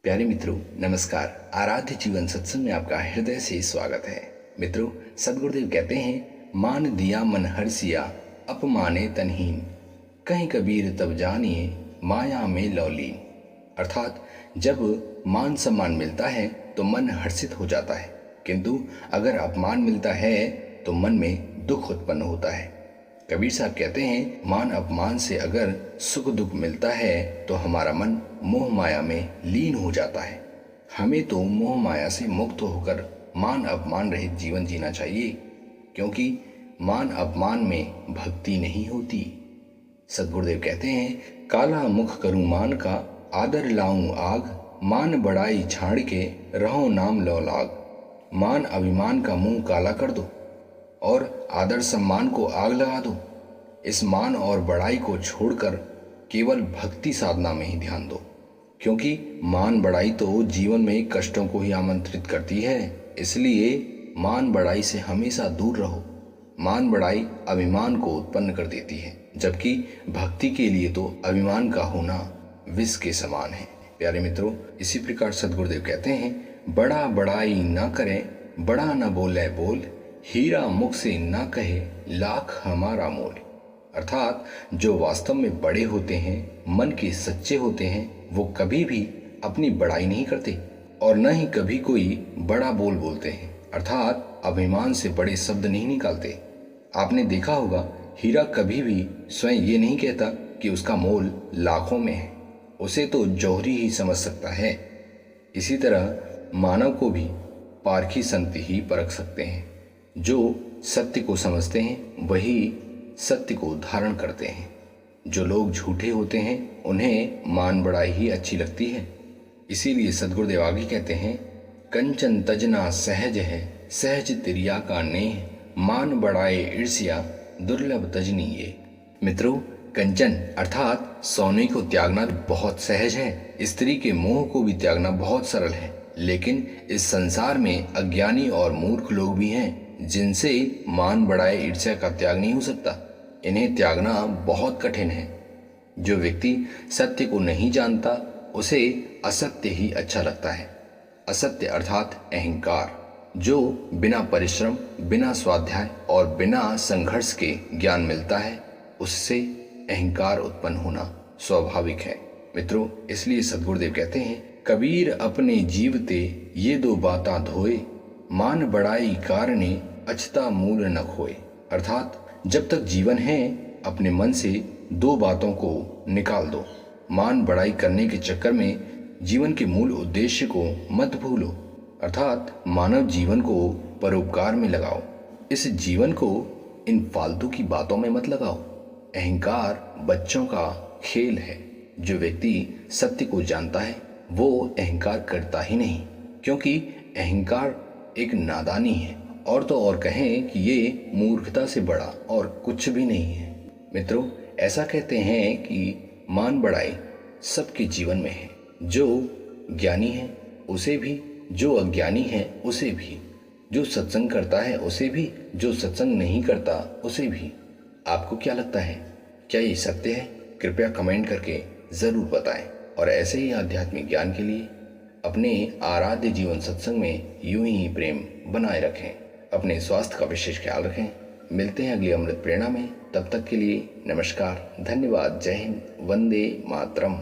प्यारे मित्रों, नमस्कार। आराध्य जीवन सत्संग में आपका हृदय से स्वागत है। मित्रों, सदगुरुदेव कहते हैं, मान दिया मन हर्षिया, अपमाने तनहीन, कहीं कबीर तब जानिए माया में लौलीन। अर्थात जब मान सम्मान मिलता है तो मन हर्षित हो जाता है, किंतु अगर अपमान मिलता है तो मन में दुख उत्पन्न होता है। कबीर साहब कहते हैं, मान अपमान से अगर सुख दुख मिलता है तो हमारा मन मोह माया में लीन हो जाता है। हमें तो मोह माया से मुक्त होकर मान अपमान रहित जीवन जीना चाहिए, क्योंकि मान अपमान में भक्ति नहीं होती। सदगुरुदेव कहते हैं, काला मुख करूं मान का, आदर लाऊं आग, मान बड़ाई छाड़ के रहो नाम लो लाग। मान अभिमान का मुंह काला कर दो और आदर सम्मान को आग लगा दो। इस मान और बड़ाई को छोड़कर केवल भक्ति साधना में ही ध्यान दो, क्योंकि मान बड़ाई तो जीवन में कष्टों को ही आमंत्रित करती है। इसलिए मान बड़ाई से हमेशा दूर रहो। मान बड़ाई अभिमान को उत्पन्न कर देती है, जबकि भक्ति के लिए तो अभिमान का होना विष के समान है। प्यारे मित्रों, इसी प्रकार सदगुरुदेव कहते हैं, बड़ा बड़ाई ना करे, बड़ा न बोले बोल, हीरा मुख से ना कहे लाख हमारा मोल। अर्थात जो वास्तव में बड़े होते हैं, मन के सच्चे होते हैं, वो कभी भी अपनी बड़ाई नहीं करते और न ही कभी कोई बड़ा बोल बोलते हैं, अर्थात अभिमान से बड़े शब्द नहीं निकालते। आपने देखा होगा, हीरा कभी भी स्वयं ये नहीं कहता कि उसका मोल लाखों में है, उसे तो जौहरी ही समझ सकता है। इसी तरह मानव को भी पारखी संत ही परख सकते हैं। जो सत्य को समझते हैं वही सत्य को धारण करते हैं। जो लोग झूठे होते हैं उन्हें मान बड़ाई ही अच्छी लगती है। इसीलिए सदगुरुदेव आगे कहते हैं, कंचन तजना सहज है, सहज तिरिया का नेह, मान बड़ाए ईर्ष्या दुर्लभ तजनी ये। मित्रों, कंचन अर्थात सोने को त्यागना बहुत सहज है, स्त्री के मोह को भी त्यागना बहुत सरल है। लेकिन इस संसार में अज्ञानी और मूर्ख लोग भी हैं जिनसे मान बढ़ाए ईर्ष्या का त्याग नहीं हो सकता। इन्हें त्यागना बहुत कठिन है। जो व्यक्ति सत्य को नहीं जानता उसे असत्य ही अच्छा लगता है। असत्य अर्थात अहंकार, जो बिना परिश्रम, बिना स्वाध्याय और बिना संघर्ष के ज्ञान मिलता है, उससे अहंकार उत्पन्न होना स्वाभाविक है। मित्रों, इसलिए सदगुरुदेव कहते हैं, कबीर अपने जीवते ये दो बाता धोए, मान बड़ाई कारणे अछता मूल न खोए। अर्थात जब तक जीवन है अपने मन से दो बातों को निकाल दो। मान बड़ाई करने के चक्कर में जीवन के मूल उद्देश्य को मत भूलो, अर्थात मानव जीवन को परोपकार में लगाओ। इस जीवन को इन फालतू की बातों में मत लगाओ। अहंकार बच्चों का खेल है। जो व्यक्ति सत्य को जानता है वो अहंकार करता ही नहीं, क्योंकि अहंकार एक नादानी है, और तो और कहें कि ये मूर्खता से बड़ा और कुछ भी नहीं है। मित्रों, ऐसा कहते हैं कि मान बढ़ाई सबके जीवन में है। जो ज्ञानी है उसे भी, जो अज्ञानी है उसे भी, जो सत्संग करता है उसे भी, जो सत्संग नहीं करता उसे भी। आपको क्या लगता है, क्या ये सत्य है? कृपया कमेंट करके ज़रूर बताएं। और ऐसे ही आध्यात्मिक ज्ञान के लिए अपने आराध्य जीवन सत्संग में यूं ही प्रेम बनाए रखें। अपने स्वास्थ्य का विशेष ख्याल रखें। मिलते हैं अगली अमृत प्रेरणा में। तब तक के लिए नमस्कार, धन्यवाद, जय हिंद, वंदे मातरम।